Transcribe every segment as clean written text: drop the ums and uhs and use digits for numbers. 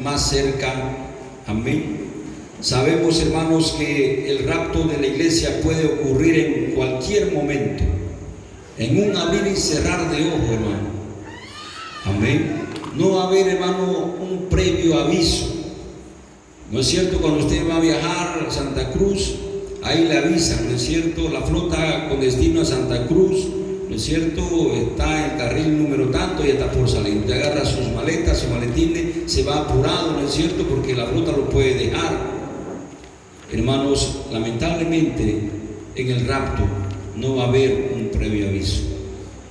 más cerca. Amén. Sabemos, hermanos, que el rapto de la iglesia puede ocurrir en cualquier momento, en un abrir y cerrar de ojo, hermano. Amén. No va a haber, hermano, un previo aviso. ¿No es cierto? Cuando usted va a viajar a Santa Cruz, ahí le avisan, ¿no es cierto? La flota con destino a Santa Cruz, ¿no es cierto? Está en el carril número tanto y está por salir. Usted agarra sus maletas, sus maletines, se va apurado, ¿no es cierto? Porque la flota lo puede dejar. Hermanos, lamentablemente en el rapto no va a haber un previo aviso.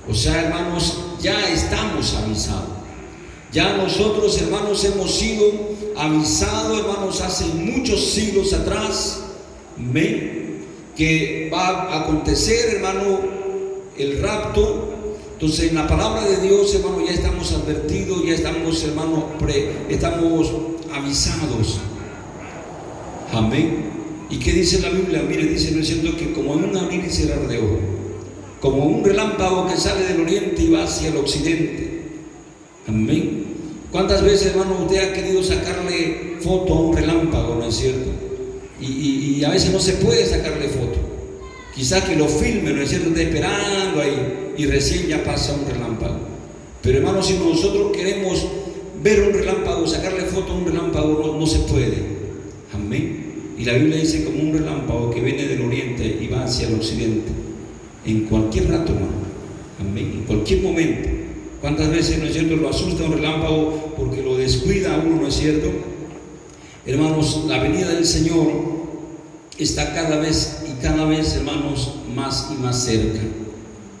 O sea, hermanos, ya estamos avisados. Ya nosotros, hermanos, hemos sido avisados, hermanos, hace muchos siglos atrás, ¿ven? Que va a acontecer, hermano, el rapto. Entonces, en la palabra de Dios, hermano, ya estamos advertidos, ya estamos, hermano, estamos avisados. Amén. ¿Y qué dice la Biblia? Mire, dice, ¿no es cierto?, que como en un abrir y cerrar de ojo, como un relámpago que sale del oriente y va hacia el occidente. Amén. ¿Cuántas veces, hermano, usted ha querido sacarle foto a un relámpago, no es cierto? Y a veces no se puede sacarle foto. Quizás que lo filme, no es cierto, está esperando ahí y recién ya pasa un relámpago. Pero, hermano, si nosotros queremos ver un relámpago, sacarle foto a un relámpago, no se puede. Amén. Y la Biblia dice como un relámpago que viene del oriente y va hacia el occidente. En cualquier rato, hermano. Amén. En cualquier momento. ¿Cuántas veces, no es cierto, lo asusta un relámpago porque lo descuida a uno, no es cierto? Hermanos, la venida del Señor está cada vez, hermanos, más y más cerca.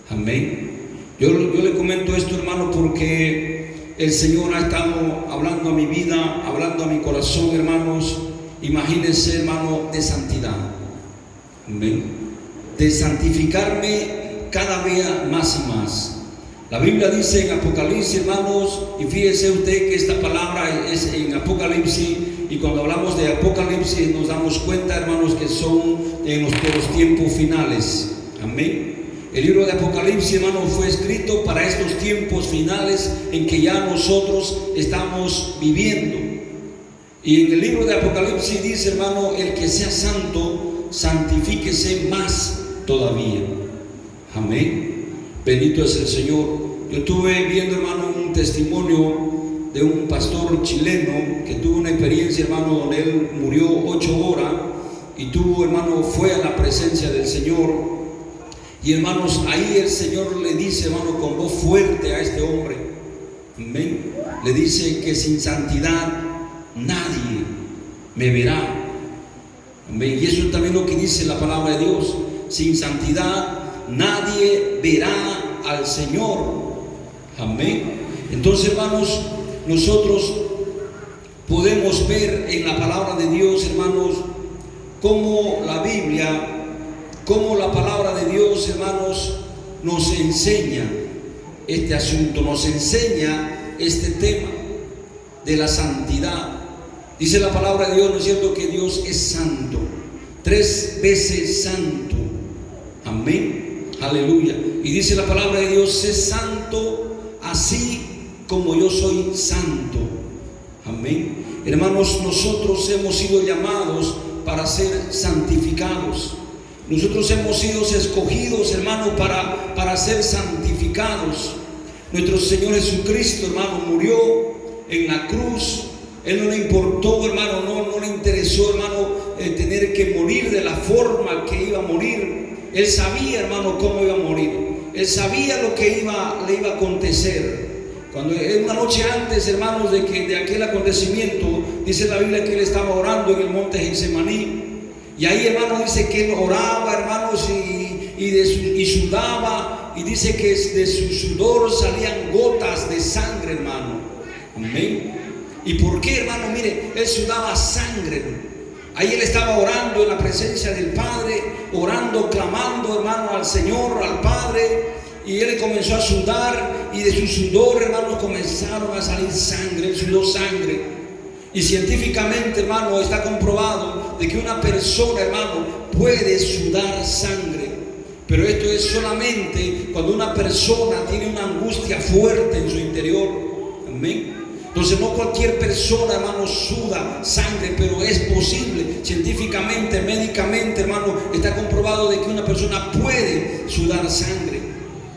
Amén. Yo le comento esto, hermano, porque el Señor ha estado hablando a mi vida, hablando a mi corazón, hermanos. Imagínense, hermano, de santidad. Amén. De santificarme cada día más y más. La Biblia dice en Apocalipsis, hermanos, y fíjese usted que esta palabra es en Apocalipsis, y cuando hablamos de Apocalipsis nos damos cuenta, hermanos, que son en los tiempos finales. Amén. El libro de Apocalipsis, hermanos, fue escrito para estos tiempos finales en que ya nosotros estamos viviendo. Y en el libro de Apocalipsis dice, hermano, el que sea santo, santifíquese más todavía. Amén. Bendito es el Señor. Yo estuve viendo, hermano, un testimonio de un pastor chileno que tuvo una experiencia, hermano, donde él murió 8 horas y tuvo, hermano, fue a la presencia del Señor. Y, hermanos, ahí el Señor le dice, hermano, con voz fuerte a este hombre, amén, le dice que sin santidad nadie me verá. Amén. Y eso es también lo que dice la palabra de Dios. Sin santidad nadie verá al Señor. Amén. Entonces, hermanos, nosotros podemos ver en la palabra de Dios, hermanos, cómo la Biblia, cómo la palabra de Dios, hermanos, nos enseña este asunto, nos enseña este tema de la santidad. Dice la palabra de Dios, ¿no es cierto?, que Dios es santo, 3 veces santo. Amén. Aleluya. Y dice la palabra de Dios, sé santo así como yo soy santo. Amén. Hermanos, nosotros hemos sido llamados para ser santificados. Nosotros hemos sido escogidos, hermano, para ser santificados. Nuestro Señor Jesucristo, hermano, murió en la cruz. Él no le importó, hermano, no le interesó, hermano, tener que morir de la forma que iba a morir. Él sabía, hermano, cómo iba a morir. Él sabía lo que le iba a acontecer. Cuando una noche antes, hermanos, de aquel acontecimiento, dice la Biblia que él estaba orando en el monte Getsemaní. Y ahí, hermano, dice que él oraba, hermanos, y sudaba. Y dice que de su sudor salían gotas de sangre, hermano. Amén. ¿Y por qué, hermano? Mire, él sudaba sangre. Ahí él estaba orando en la presencia del Padre, orando, clamando, hermano, al Señor, al Padre. Y él comenzó a sudar, y de su sudor, hermanos, comenzaron a salir sangre. Él sudó sangre. Y científicamente, hermano, está comprobado de que una persona, hermano, puede sudar sangre. Pero esto es solamente cuando una persona tiene una angustia fuerte en su interior. Amén. Entonces no cualquier persona, hermano, suda sangre, pero es posible, científicamente, médicamente, hermano, está comprobado de que una persona puede sudar sangre.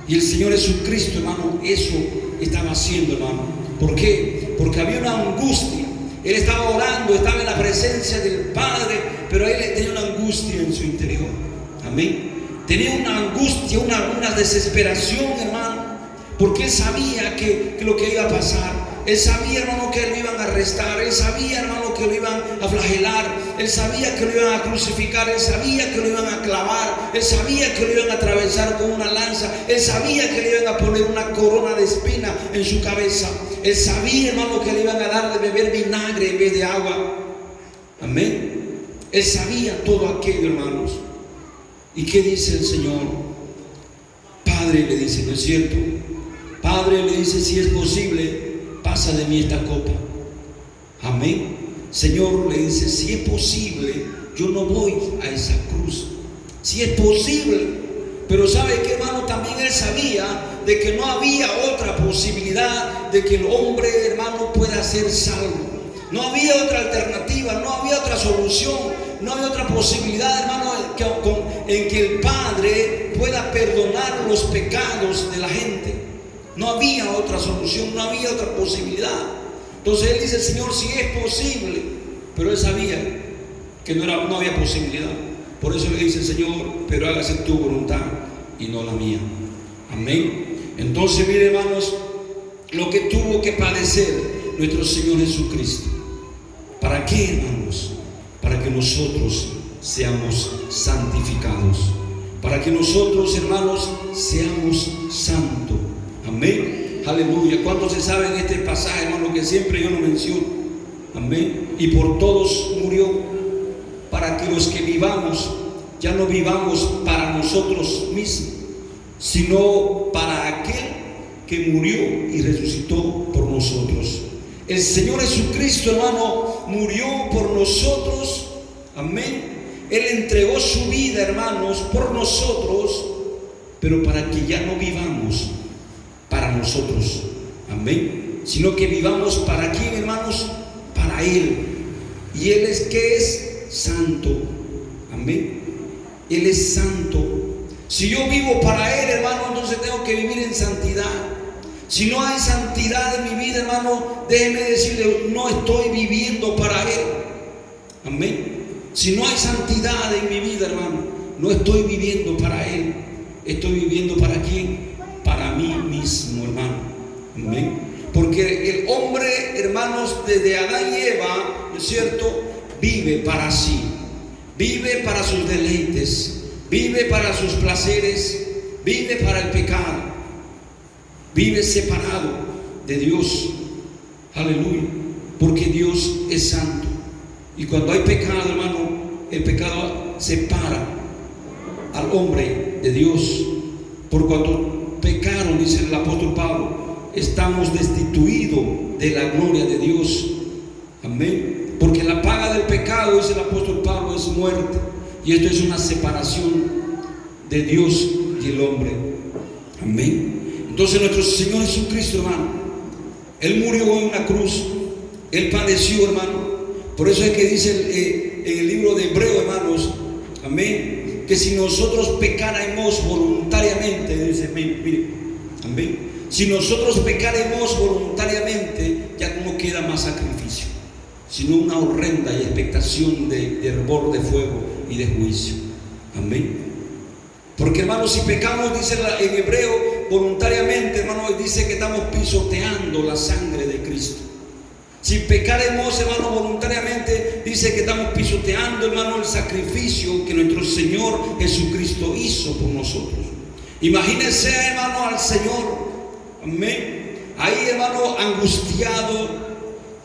Y el Señor Jesucristo, hermano, eso estaba haciendo, hermano. ¿Por qué? Porque había una angustia. Él estaba orando, estaba en la presencia del Padre, pero él tenía una angustia en su interior. Amén. Tenía una angustia, una desesperación, hermano, porque él sabía que lo que iba a pasar. Él sabía, hermano, que lo iban a arrestar. Él sabía, hermano, que lo iban a flagelar. Él sabía que lo iban a crucificar. Él sabía que lo iban a clavar. Él sabía que lo iban a atravesar con una lanza. Él sabía que le iban a poner una corona de espina en su cabeza. Él sabía, hermano, que le iban a dar de beber vinagre en vez de agua. Amén. Él sabía todo aquello, hermanos. ¿Y qué dice el Señor? Padre, le dice, ¿no es cierto? Padre, le dice, si es posible, pasa de mí esta copa. Amén. Señor, le dice, si es posible, yo no voy a esa cruz. Si es posible. Pero ¿sabe qué, hermano? También él sabía de que no había otra posibilidad de que el hombre, hermano, pueda ser salvo. No había otra alternativa, no había otra solución, no había otra posibilidad, hermano, en que el Padre pueda perdonar los pecados de la gente. No había otra solución, no había otra posibilidad. Entonces él dice, Señor, si es posible. Pero él sabía que no había posibilidad. Por eso le dice, Señor, pero hágase tu voluntad y no la mía. Amén. Entonces, mire, hermanos, lo que tuvo que padecer nuestro Señor Jesucristo. ¿Para qué, hermanos? Para que nosotros seamos santificados. Para que nosotros, hermanos, seamos santos. Amén. Aleluya. ¿Cuántos se saben este pasaje, hermano, que siempre yo lo menciono? Amén. Y por todos murió, para que los que vivamos ya no vivamos para nosotros mismos, sino para aquel que murió y resucitó por nosotros. El Señor Jesucristo, hermano, murió por nosotros. Amén. Él entregó su vida, hermanos, por nosotros, pero para que ya no vivamos para nosotros. Amén. Sino que vivamos para quién, hermanos, para Él. Y Él es que es santo. Amén. Él es santo. Si yo vivo para Él, hermano, entonces tengo que vivir en santidad. Si no hay santidad en mi vida, hermano, déjeme decirle, no estoy viviendo para Él. Amén. Si no hay santidad en mi vida, hermano, no estoy viviendo para Él. Estoy viviendo para quién? Para mí mismo, hermano. Amén. Porque el hombre, hermanos, desde Adán y Eva, ¿no es cierto?, vive para sí, vive para sus deleites, vive para sus placeres, vive para el pecado, vive separado de Dios. Aleluya. Porque Dios es santo. Y cuando hay pecado, hermano, el pecado separa al hombre de Dios. Por cuanto pecaron, dice el apóstol Pablo, estamos destituidos de la gloria de Dios. Amén. Porque la paga del pecado, dice el apóstol Pablo, es muerte. Y esto es una separación de Dios y el hombre. Amén. Entonces nuestro Señor Jesucristo, hermano, Él murió en una cruz. Él padeció, hermano. Por eso es que dice en el libro de Hebreo, hermanos, amén, que si nosotros pecáramos voluntariamente, dice, mire, amén, si nosotros pecáramos voluntariamente, ya no queda más sacrificio, sino una horrenda y expectación de hervor de fuego y de juicio. Amén. Porque, hermanos, si pecamos, dice en Hebreo, voluntariamente, hermano, dice que estamos pisoteando la sangre de Cristo. Si pecaremos, hermano, voluntariamente, dice que estamos pisoteando, hermano, el sacrificio que nuestro Señor Jesucristo hizo por nosotros. Imagínense, hermano, al Señor, amén, ahí, hermano, angustiado,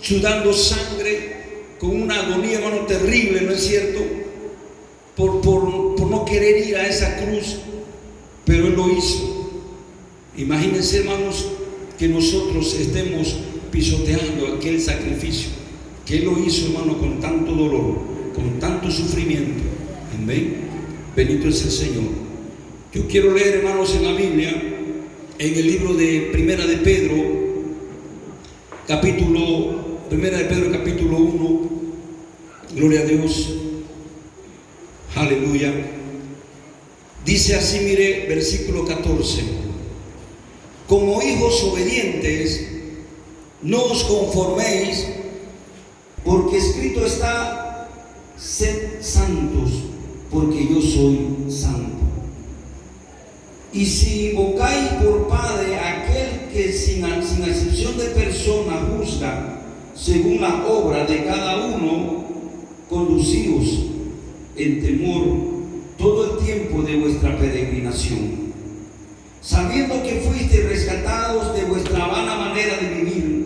sudando sangre, con una agonía, hermano, terrible, ¿no es cierto? Por no querer ir a esa cruz, pero Él lo hizo. Imagínense, hermanos, que nosotros estemos pisoteando aquel sacrificio que Él lo hizo, hermano, con tanto dolor, con tanto sufrimiento. Amén. Bendito es el Señor. Yo quiero leer, hermanos, en la Biblia, en el libro de Primera de Pedro, Primera de Pedro capítulo 1, gloria a Dios, aleluya. Dice así, mire, versículo 14: como hijos obedientes, no os conforméis, porque escrito está: sed santos, porque yo soy santo. Y si invocáis por Padre a aquel que sin acepción de persona juzga según la obra de cada uno, conducíos en temor todo el tiempo de vuestra peregrinación, sabiendo que fuisteis rescatados de vuestra vana manera de vivir,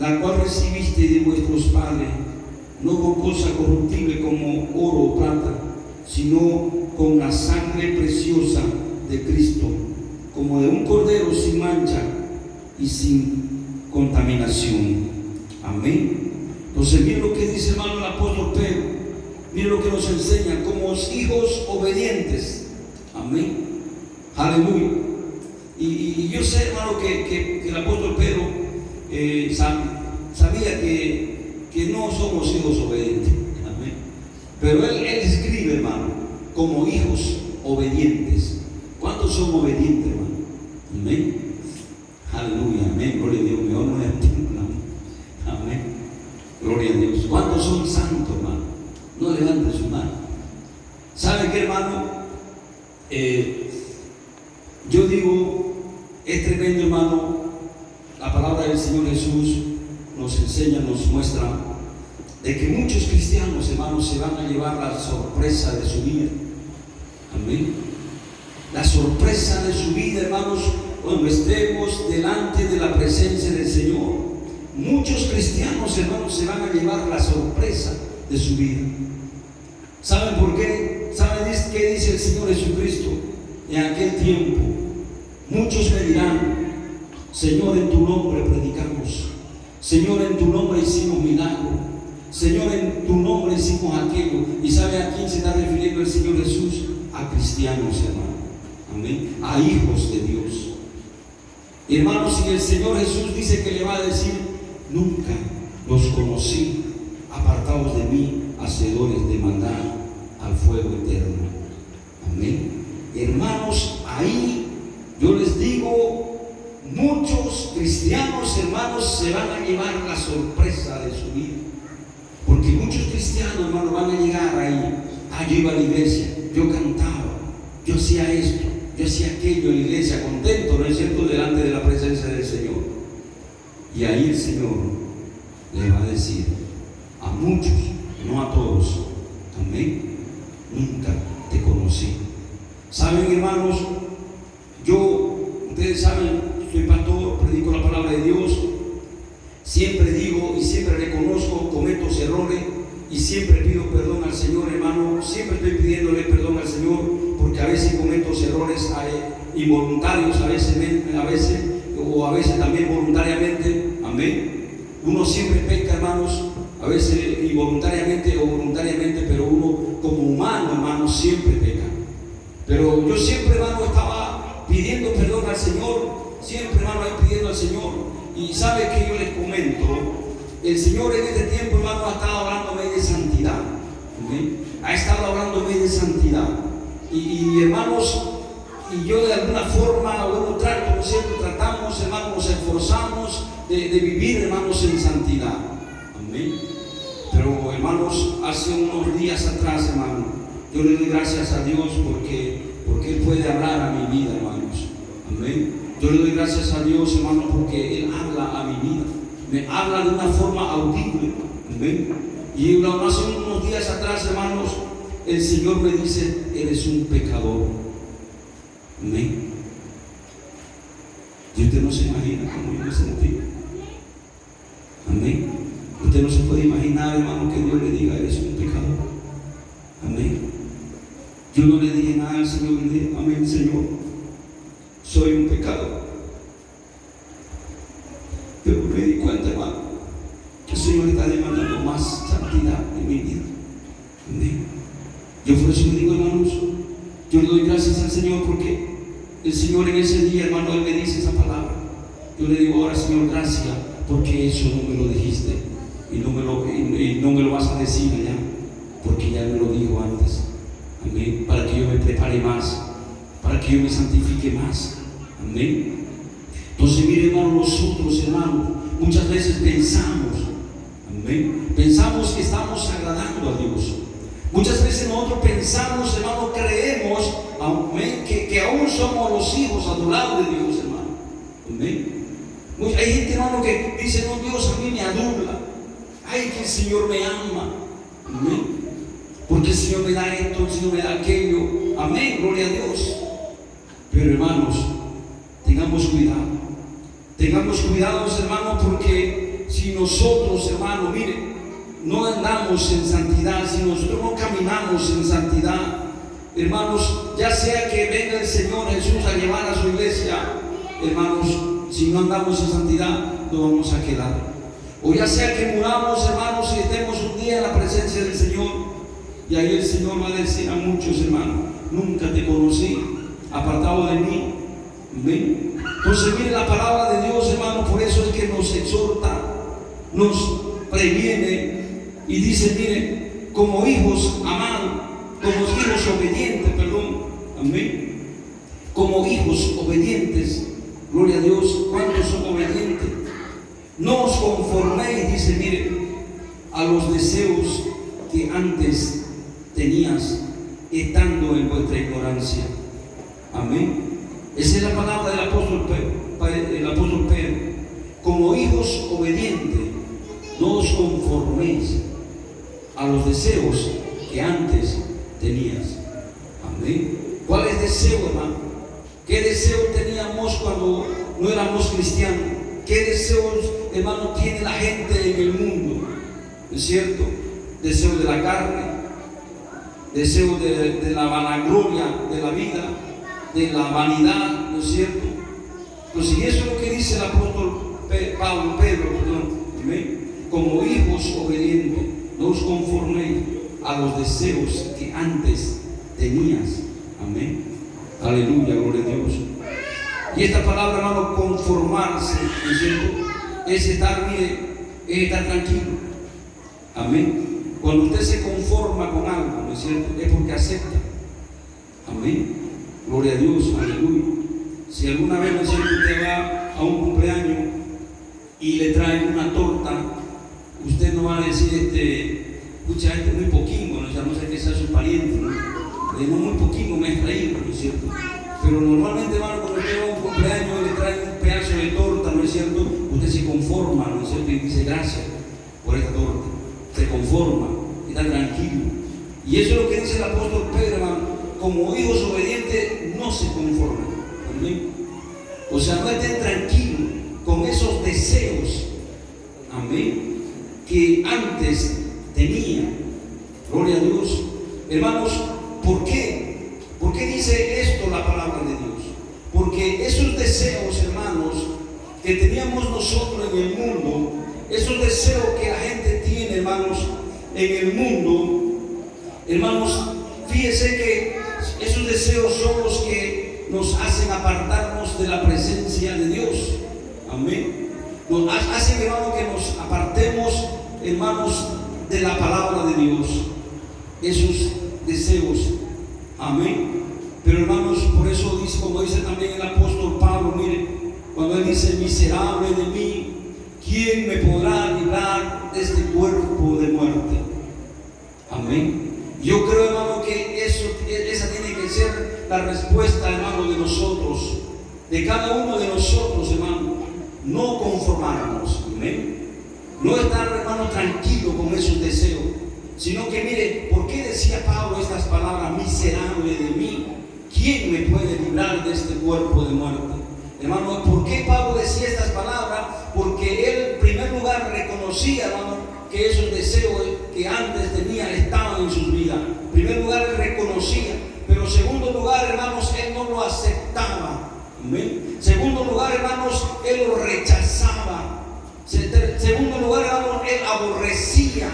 la cual recibiste de vuestros padres, no con cosa corruptible como oro o plata, sino con la sangre preciosa de Cristo, como de un cordero sin mancha y sin contaminación. Amén. Entonces, miren lo que dice, hermano, el apóstol Pedro. Miren lo que nos enseña: como hijos obedientes. Amén. Aleluya. Y yo sé, hermano, que el apóstol Pedro sabía que no somos hijos obedientes. Amén. Pero él escribe, hermano, como hijos obedientes. ¿Cuántos son obedientes, hermano? Amén. Aleluya, amén. Gloria a Dios. Mejor no es tiempo. Amén. Gloria a Dios. ¿Cuántos son santos, hermano? No levanten su mano. ¿Sabe qué, hermano? Yo digo, es tremendo, hermano. La palabra del Señor Jesús nos enseña, nos muestra de que muchos cristianos, hermanos, se van a llevar la sorpresa de su vida. Amén. La sorpresa de su vida, hermanos, cuando estemos delante de la presencia del Señor. Muchos cristianos, hermanos, se van a llevar la sorpresa de su vida. ¿Saben por qué? ¿Saben qué dice el Señor Jesucristo? En aquel tiempo, muchos me dirán: Señor, en tu nombre predicamos. Señor, en tu nombre hicimos milagros. Señor, en tu nombre hicimos aquello. ¿Y sabe a quién se está refiriendo el Señor Jesús? A cristianos, hermanos. Amén. A hijos de Dios. Hermanos, y el Señor Jesús dice que le va a decir: nunca los conocí, apartados de mí, hacedores de maldad, al fuego eterno. Amén. Hermanos, ahí yo les digo, muchos cristianos, hermanos, se van a llevar la sorpresa de su vida. Porque muchos cristianos, hermanos, van a llegar ahí: yo iba a la iglesia, yo cantaba, yo hacía esto, yo hacía aquello en la iglesia, contento, ¿no es cierto?, delante de la presencia del Señor. Y ahí el Señor le va a decir a muchos, no a todos: amén, nunca te conocí. ¿Saben, hermanos? Ustedes saben, soy pastor, predico la palabra de Dios. Siempre digo y siempre reconozco, cometo errores y siempre pido perdón al Señor, hermano. Siempre estoy pidiéndole perdón al Señor, porque a veces cometo errores involuntarios, a veces o a veces también voluntariamente. Amén. Uno siempre peca, hermanos, a veces involuntariamente o voluntariamente, pero uno como humano, hermano, siempre peca. Pero yo siempre, hermano, estaba pidiendo perdón al Señor, siempre, hermano, ahí pidiendo al Señor. Y sabe que yo les comento, el Señor en este tiempo, hermano, ha estado hablándome de santidad. ¿Okay? Ha estado hablándome de santidad. Y hermanos, y yo de alguna forma, bueno, trato, ¿no es cierto?, tratamos, hermanos, nos esforzamos de vivir, hermanos, en santidad. Amén. Pero, hermanos, hace unos días atrás, hermano, yo le doy gracias a Dios porque Él puede hablar a mi vida, hermanos. Amén. Yo le doy gracias a Dios, hermano, porque Él habla a mi vida. Me habla de una forma audible. Amén. Y hace unos días atrás, hermanos, el Señor me dice: eres un pecador. Amén. Y usted no se imagina cómo yo me sentí. Amén. Usted no se puede imaginar, hermano, que Dios le diga: eres un pecador. Amén. Yo no le dije nada al Señor, le dije: amén, Señor, soy un pecador. Pero me di cuenta, hermano, que el Señor está demandando más santidad en mi vida. Amén. Yo por eso le digo, hermanos, yo le doy gracias al Señor porque el Señor en ese día, hermano, Él me dice esa palabra. Yo le digo ahora: Señor, gracias, porque eso no me lo dijiste y no me lo vas a decir allá, porque ya me lo dijo antes. Amén. Para que yo me prepare más, para que yo me santifique más. Amén. Entonces, mire, hermano, nosotros, hermano, muchas veces pensamos, amén, pensamos que estamos agradando a Dios. Muchas veces nosotros pensamos, hermano, creemos, amén, que aún somos los hijos adorados de Dios, hermano. Amén. Hay gente, hermano, que dice: no, Dios a mí me adula. Ay, que el Señor me ama. Amén. Porque el Señor me da esto, el Señor me da aquello. Amén, gloria a Dios. Pero, hermanos, tengamos cuidado. Tengamos cuidado, hermanos, porque si nosotros, hermanos, mire, no andamos en santidad, si nosotros no caminamos en santidad, hermanos, ya sea que venga el Señor Jesús a llevar a su iglesia, hermanos, si no andamos en santidad, no vamos a quedar. O ya sea que muramos, hermanos, y estemos un día en la presencia del Señor, y ahí el Señor va a decir a muchos, hermanos: nunca te conocí, apartado de mí. Amén. Entonces, mire la palabra de Dios, hermano, por eso es que nos exhorta, nos previene y dice: mire, como hijos amados, como hijos obedientes, amén, como hijos obedientes, gloria a Dios. ¿Cuántos son obedientes? No os conforméis, dice, mire, a los deseos que antes tenías estando en vuestra ignorancia. Amén. Esa es la palabra del apóstol Pedro. Como hijos obedientes, no os conforméis a los deseos que antes tenías. Amén. ¿Cuáles deseos, hermano? ¿Qué deseos teníamos cuando no éramos cristianos? ¿Qué deseos, hermano, tiene la gente en el mundo? ¿No es cierto? Deseos de la carne, deseos de la vanagloria de la vida, de la vanidad, ¿no es cierto? Pues y eso es lo que dice el apóstol Pedro, ¿amén? Como hijos obedientes, no os conforméis a los deseos que antes tenías. Amén. Aleluya, gloria a Dios. Y esta palabra, hermano, conformarse, ¿no es cierto? Es estar, mire, es estar tranquilo. Amén. Cuando usted se conforma con algo, ¿no es cierto?, es porque acepta. Amén. Gloria a Dios, aleluya. Si alguna vez, ¿no es cierto?, usted va a un cumpleaños y le traen una torta, usted no va a decir: escucha, este es muy poquito, ¿no? Ya no sé que sea su pariente, ¿no? No, muy poquito me has traído, ¿no es cierto? Pero normalmente, hermano, cuando usted va a un cumpleaños y le traen un pedazo de torta, ¿no es cierto?, usted se conforma, ¿no es cierto?, y dice: gracias por esta torta. Se conforma, está tranquilo. Y eso es lo que dice el apóstol Pedro, hermano: como hijos obedientes, no se conforman. Amén. O sea, no estén tranquilos con esos deseos, amén, que antes tenían. Gloria a Dios. Hermanos, ¿por qué? ¿Por qué dice esto la palabra de Dios? Porque esos deseos, hermanos, que teníamos nosotros en el mundo, esos deseos que la gente tiene, hermanos, en el mundo, hermanos, fíjense que esos deseos son los que nos hacen apartarnos de la presencia de Dios. Amén. Nos hacen, hermanos, que nos apartemos, hermanos, de la palabra de Dios. Esos deseos. Amén. Pero, hermanos, por eso dice, como dice también el apóstol Pablo, mire, cuando él dice: miserable de mí, ¿quién me podrá librar de este cuerpo de muerte? Amén. Yo creo, hermano, que esa tiene que ser la respuesta, hermano, de nosotros, de cada uno de nosotros, hermano. No conformarnos. Amén. No estar, hermano, tranquilo con esos deseos, sino que, mire, ¿por qué decía Pablo estas palabras? Miserable de mí, ¿quién me puede librar de este cuerpo de muerte? Hermano, ¿por qué Pablo decía estas palabras? Porque él, en primer lugar, reconocía, hermano, que esos deseos que antes tenía estaban en sus vidas. En primer lugar, él reconocía. Pero en segundo lugar, hermanos, él no lo aceptaba. Amén. En segundo lugar, hermanos, él lo rechazaba. En segundo lugar, hermanos, él aborrecía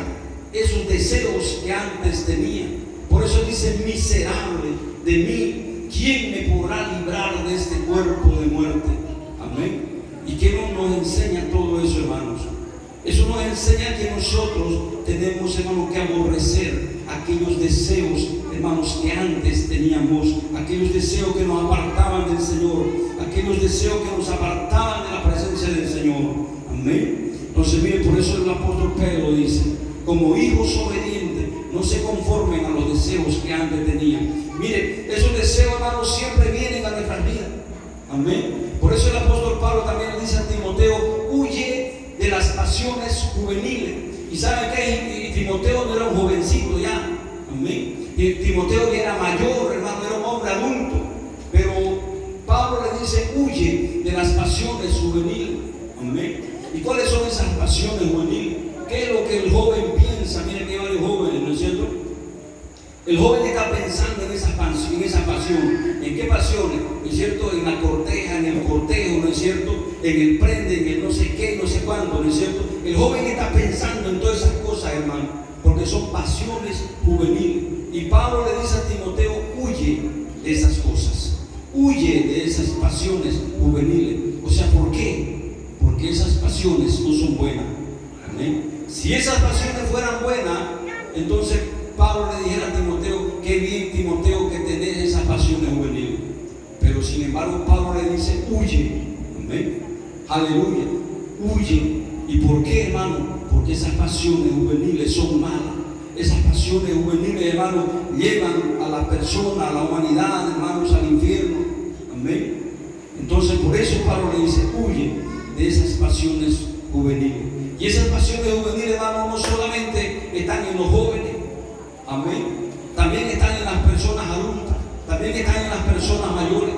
esos deseos que antes tenía. Por eso dice: miserable de mí, ¿quién me podrá librar de este cuerpo de muerte? Amén. ¿Y ¿Qué nos enseña todo eso, hermanos? Eso nos enseña que nosotros tenemos, hermanos, que aborrecer aquellos deseos, hermanos, que antes teníamos, aquellos deseos que nos apartaban del Señor, aquellos deseos que nos apartaban de la presencia del Señor. Amén. Entonces, miren, por eso el apóstol Pedro dice: como hijos obedientes, no se conformen a los deseos que antes tenían. Mire, esos deseos, hermanos, siempre vienen a nuestras vidas. Amén. Por eso el apóstol Pablo también le dice a Timoteo: huye de las pasiones juveniles. Y saben que Timoteo no era un jovencito ya. Amén. Y Timoteo ya era mayor, hermano, era un hombre adulto. Pero Pablo le dice: huye de las pasiones juveniles. Amén. ¿Y cuáles son esas pasiones juveniles? ¿Qué es lo que el joven piensa? Miren que hay varios jóvenes, ¿no es cierto? El joven está pensando en esa pasión. ¿En qué pasiones? ¿No es cierto? En la corteja, en el cortejo, ¿no es cierto? En el prende, en el no sé qué, no sé cuánto, ¿no es cierto? El joven está pensando en todas esas cosas, hermano, porque son pasiones juveniles. Y Pablo le dice a Timoteo: huye de esas cosas, huye de esas pasiones juveniles. O sea, ¿por qué? Porque esas pasiones no son buenas. ¿Amén? Si esas pasiones fueran buenas, entonces Pablo le dijera a Timoteo: qué bien, Timoteo, que tenés esas pasiones juveniles. Pero sin embargo Pablo le dice: huye. Amén. Aleluya. Huye. ¿Y por qué, hermano? Porque esas pasiones juveniles son malas. Esas pasiones juveniles, hermano, llevan a la persona, a la humanidad, hermanos, al infierno. Amén. Entonces, por eso Pablo le dice: huye de esas pasiones juveniles. Y esas pasiones juveniles, hermano, no solamente están en los jóvenes. Amén. También están en las personas adultas. También están en las personas mayores.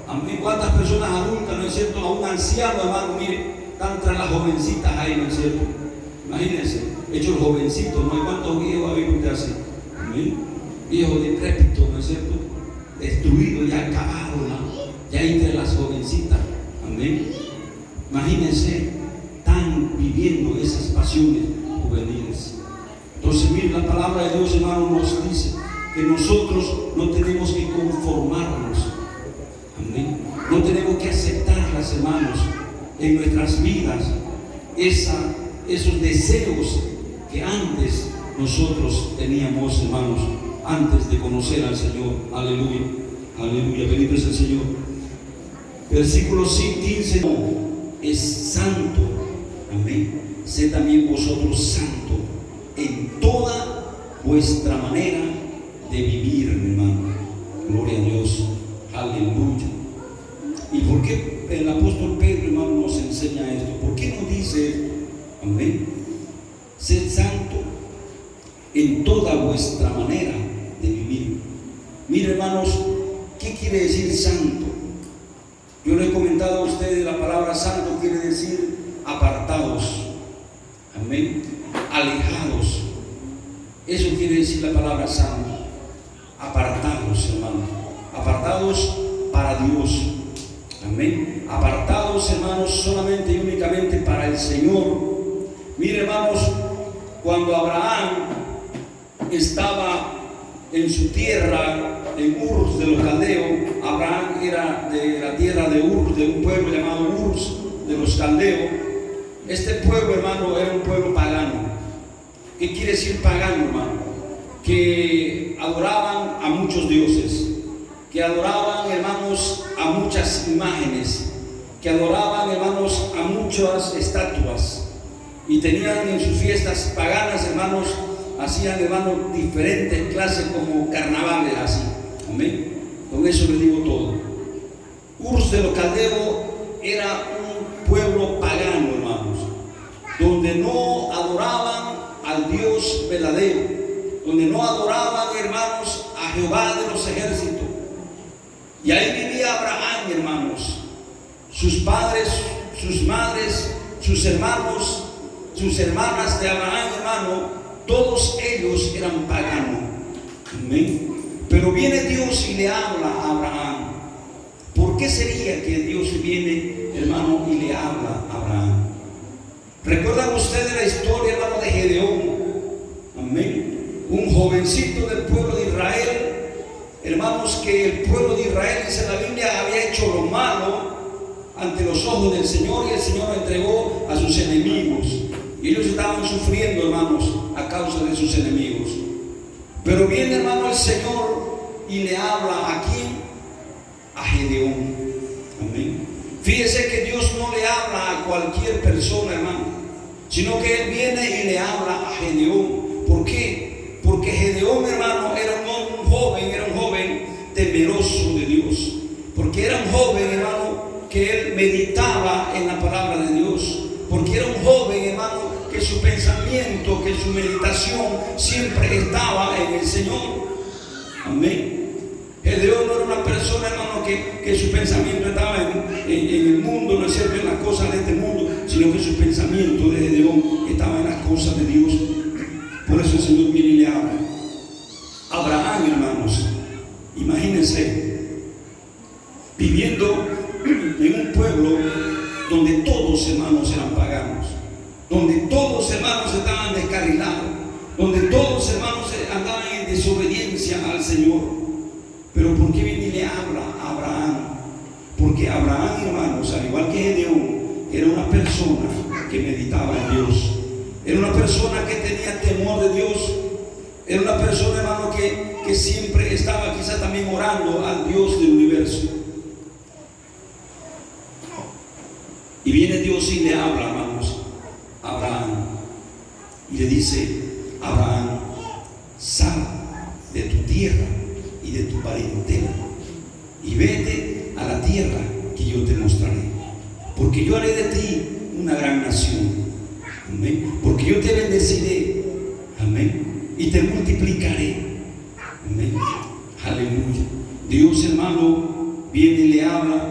Amén. ¿Cuántas personas adultas, no es cierto? A un anciano, hermano, mire, están tras las jovencitas ahí, ¿no es cierto? Imagínense, hechos jovencitos, ¿no? ¿Hay cuántos viejos ha visto usted así? Amén. Viejos decrépitos, ¿no es cierto? Destruidos, ya acabados, ¿no? Ya entre las jovencitas. Amén. Imagínense, están viviendo esas pasiones juveniles. Entonces, mire, la palabra de Dios, hermano, nos dice que nosotros no tenemos que conformarnos. Amén. No tenemos que aceptarlas, hermanos, en nuestras vidas, esos deseos que antes nosotros teníamos, hermanos, antes de conocer al Señor. Aleluya. Aleluya. Bendito es el Señor. Versículo 15. No, es santo. Amén. Sé también vosotros santo en toda vuestra manera de vivir, hermano. Gloria a Dios. Aleluya. ¿Y por qué el apóstol Pedro, hermano, nos enseña esto? ¿Por qué nos dice esto? Amén. Sed santo en toda vuestra manera de vivir. Mire, hermanos, ¿qué quiere decir santo? Yo le he comentado a ustedes, la palabra santo quiere decir apartados. Amén. Alejados. Eso quiere decir la palabra santo. Apartados, hermano. Apartados para Dios. Amén. Apartados, hermanos, solamente y únicamente para el Señor. Mire, hermanos, cuando Abraham estaba en su tierra, en Ur de los caldeos, Abraham era de la tierra de Ur, de un pueblo llamado Ur de los caldeos. Este pueblo, hermano, era un pueblo pagano. ¿Qué quiere decir pagano, hermano? Que adoraban a muchos dioses, que adoraban, hermanos, a muchas imágenes, que adoraban, hermanos, a muchas estatuas, y tenían en sus fiestas paganas, hermanos, hacían, hermanos, diferentes clases como carnavales así. Amén. Con eso les digo todo. Ur de los caldeos era un pueblo pagano, hermanos, donde no adoraban al Dios verdadero, donde no adoraban, hermanos, a Jehová de los ejércitos. Y ahí vivía Abraham, hermanos, sus padres, sus madres, sus hermanos, sus hermanas de Abraham, hermano, todos ellos eran paganos. Amén. Pero viene Dios y le habla a Abraham. ¿Por qué sería que Dios viene, hermano, y le habla a Abraham? ¿Recuerdan ustedes la historia, hermano, de Gedeón? Amén. Un jovencito del pueblo de Israel, hermanos, que el pueblo de Israel, dice la Biblia, había hecho lo malo, ante los ojos del Señor, y el Señor lo entregó a sus enemigos. Y ellos estaban sufriendo, hermanos, a causa de sus enemigos. Pero viene, hermano, el Señor y le habla ¿a quién? A Gedeón. Amén. Fíjese que Dios no le habla a cualquier persona, hermano, sino que Él viene y le habla a Gedeón. ¿Por qué? Porque Gedeón, hermano, era un joven temeroso de Dios. Porque era un joven, hermano, que él meditaba en la palabra de Dios. Porque era un joven, hermano, que su pensamiento, que su meditación siempre estaba en el Señor. Amén. Gedeón no era una persona, hermano, que su pensamiento estaba en el mundo, no es cierto, en las cosas de este mundo, sino que su pensamiento de Gedeón estaba en las cosas de Dios. Por eso el Señor viene y le habla. Abraham, hermanos, imagínense, viviendo en un pueblo donde todos, hermanos, eran paganos, donde todos, hermanos, estaban descarrilados, donde todos, hermanos, andaban en desobediencia al Señor. Pero ¿por qué viene y le habla a Abraham? Porque Abraham, hermanos, al igual que Gedeón, era una persona que meditaba en Dios. Era una persona que tenía temor de Dios. Era una persona, hermano, que siempre estaba quizás también orando al Dios del universo. Y viene Dios y le habla, hermanos, a Abraham. Y le dice: Abraham, sal de tu tierra y de tu parentela y vete a la tierra que yo te mostraré, porque yo haré de ti una gran nación. Amén. Porque yo te bendeciré. Amén. Y te multiplicaré. Amén. Aleluya. Dios, hermano, viene y le habla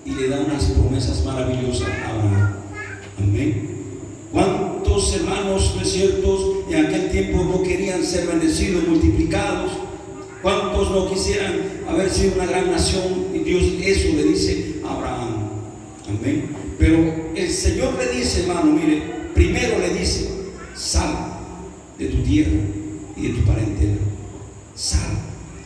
y le da unas promesas maravillosas a Abraham. Amén. ¿Cuántos hermanos, no es cierto, en aquel tiempo no querían ser bendecidos, multiplicados? ¿Cuántos no quisieran haber sido una gran nación? Y Dios eso le dice a Abraham. Amén. Pero el Señor le dice, hermano, mire, primero le dice: sal de tu tierra y de tu parentela. Sal.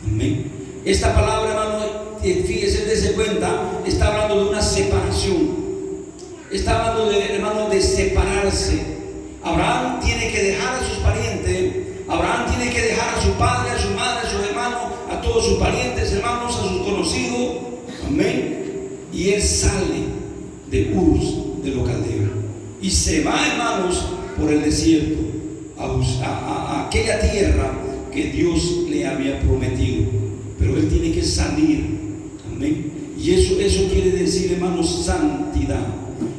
Amén. Esta palabra, hermano, fíjese, dése cuenta, está hablando de una separación. Está hablando de, hermano, de separarse. Abraham tiene que dejar a sus parientes. Abraham tiene que dejar a su padre, a su madre, a sus hermanos, a todos sus parientes, hermanos, a sus conocidos. Amén. Y él sale de Ur de los Caldeos y se va, hermanos, por el desierto a aquella tierra que Dios le había prometido. Pero él tiene que salir. Amén. Y eso quiere decir, hermanos, santidad.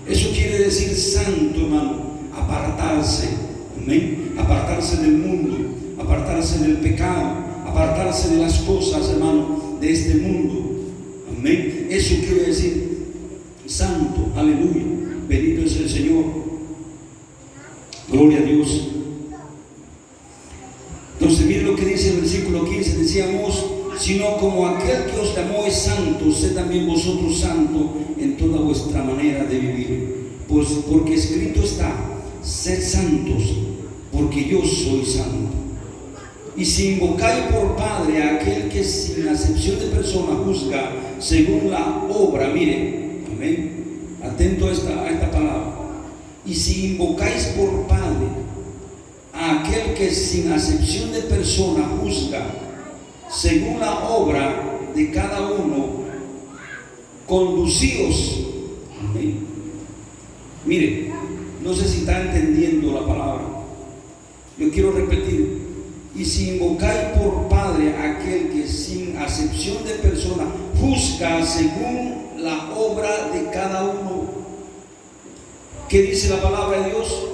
Eso quiere decir santo, hermano. Apartarse. Amén. Apartarse del mundo, apartarse del pecado, apartarse de las cosas, hermano, de este mundo. Amén. Eso quiere decir santo. Aleluya. Bendito es el Señor. Gloria a Dios. Entonces, miren lo que dice el versículo 15. Decíamos: sino como aquel que os llamó es santo, sed también vosotros santos en toda vuestra manera de vivir. Pues porque escrito está: sed santos, porque yo soy santo. Y si invocáis por Padre a aquel que sin acepción de persona juzga según la obra, mire, amén, atento a esta palabra. Y si invocáis por Padre a aquel que sin acepción de persona juzga según la obra de cada uno, conducíos. Amén. Mire, no sé si está entendiendo la palabra. Yo quiero repetir: y si invocáis por Padre a aquel que sin acepción de persona juzga según la obra de cada uno. ¿Qué dice la palabra de Dios?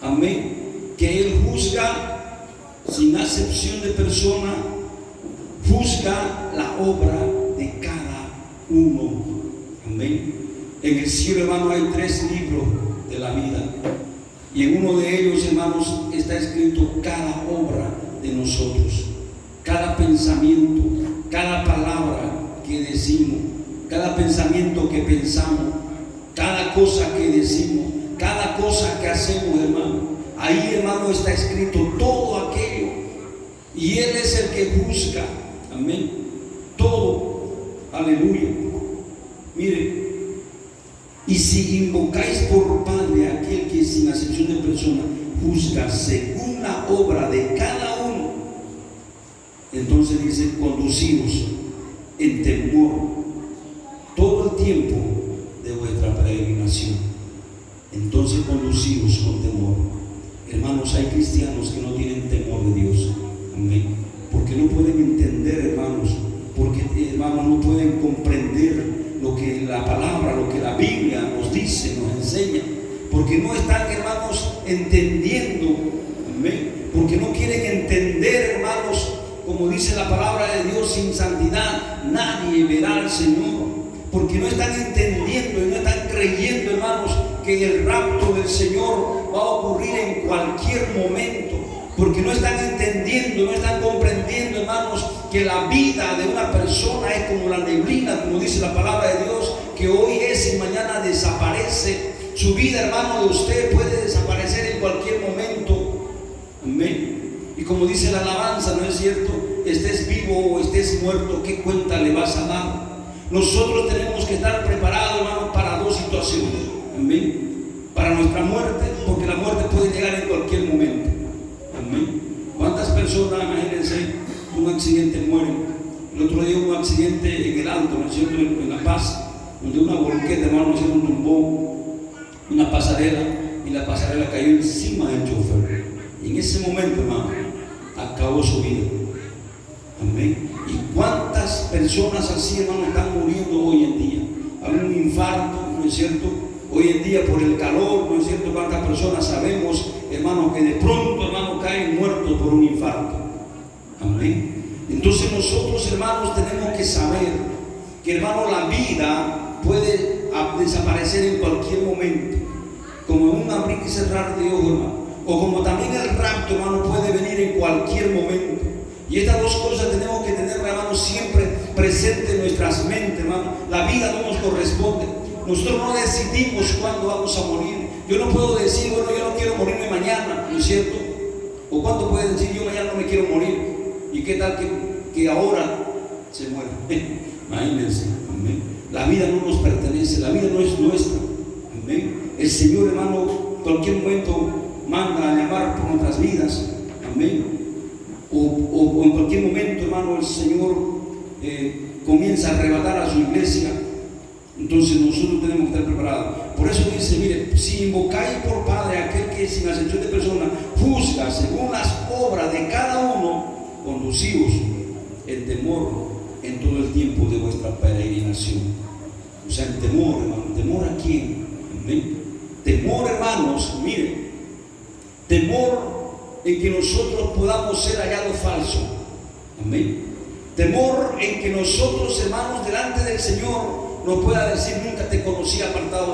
Amén. Que Él juzga sin acepción de persona, juzga la obra de cada uno. Amén. En el cielo, hermano, hay 3 libros de la vida. Y en uno de ellos, hermanos, está escrito cada obra de nosotros. Cada pensamiento, cada palabra que decimos, cada pensamiento que pensamos, cada cosa que decimos, cada cosa que hacemos, hermano. Ahí, hermano, está escrito todo aquello. Y Él es el que juzga. Amén. Todo. Aleluya. Mire, si invocáis por Padre a aquel que sin acepción de persona juzga según la obra de cada uno, entonces dice, conducidos en temor todo el tiempo de vuestra peregrinación. Entonces conducidos con temor. Hermanos, hay cristianos que no tienen temor de Dios. Amén. Porque no pueden entender, hermanos, porque hermanos no pueden comprender lo que la palabra, lo que la Biblia nos dice, nos enseña, porque no están, hermanos, entendiendo. Amén. Porque no quieren entender, hermanos, como dice la palabra de Dios, sin santidad nadie verá al Señor. Porque no están entendiendo y no están creyendo, hermanos, que el rapto del Señor va a ocurrir en cualquier momento. Porque no están entendiendo, no están comprendiendo, hermanos, que la vida de una persona es como la neblina, como dice la palabra de Dios, que hoy es y mañana desaparece. Su vida, hermano, de usted puede desaparecer en cualquier momento. Amén. Y como dice la alabanza, ¿no es cierto? Estés vivo o estés muerto, ¿qué cuenta le vas a dar? Nosotros tenemos que estar preparados, hermanos, para dos situaciones. Amén. Para nuestra muerte, porque la muerte puede llegar en cualquier momento. Amén. ¿Cuántas personas, imagínense, un accidente mueren? El otro día hubo un accidente en el Alto, ¿no es cierto?, en La Paz, donde una volqueta, hermano, se tumbó una pasarela y la pasarela cayó encima del chofer. Y en ese momento, hermano, acabó su vida. Amén. ¿Y cuántas personas así, hermano, están muriendo hoy en día? Algún infarto, ¿no es cierto? Hoy en día por el calor, ¿no es cierto? ¿Cuántas personas sabemos, hermano, que de pronto, hermano, caen muertos por un infarto? Amén. Entonces nosotros, hermanos, tenemos que saber que, hermano, la vida puede desaparecer en cualquier momento, como en un abrir y cerrar de ojos, hermano, o como también el rapto, hermano, puede venir en cualquier momento. Y estas dos cosas tenemos que tener, hermano, siempre presente en nuestras mentes, hermano. La vida no nos corresponde. Nosotros no decidimos cuándo vamos a morir. Yo no puedo decir, bueno, yo no quiero morirme mañana, ¿no es cierto? O cuándo puede decir, yo mañana no me quiero morir. ¿Y qué tal que ahora se muera? Imagínense. Amén. La vida no nos pertenece, la vida no es nuestra. Amén. El Señor, hermano, en cualquier momento manda a llamar por nuestras vidas. Amén. O en cualquier momento, hermano, el Señor comienza a arrebatar a su iglesia. Entonces nosotros tenemos que estar preparados. Por eso dice, mire, si invocáis por Padre a aquel que sin acepción de persona juzga según las obras de cada uno, conducidos en temor en todo el tiempo de vuestra peregrinación. O sea, en temor, hermano. ¿Temor a quién? Amén. Temor, hermanos, mire, temor en que nosotros podamos ser hallados falsos. Amén. Temor en que nosotros, hermanos, delante del Señor nos pueda decir, nunca te conocí apartado de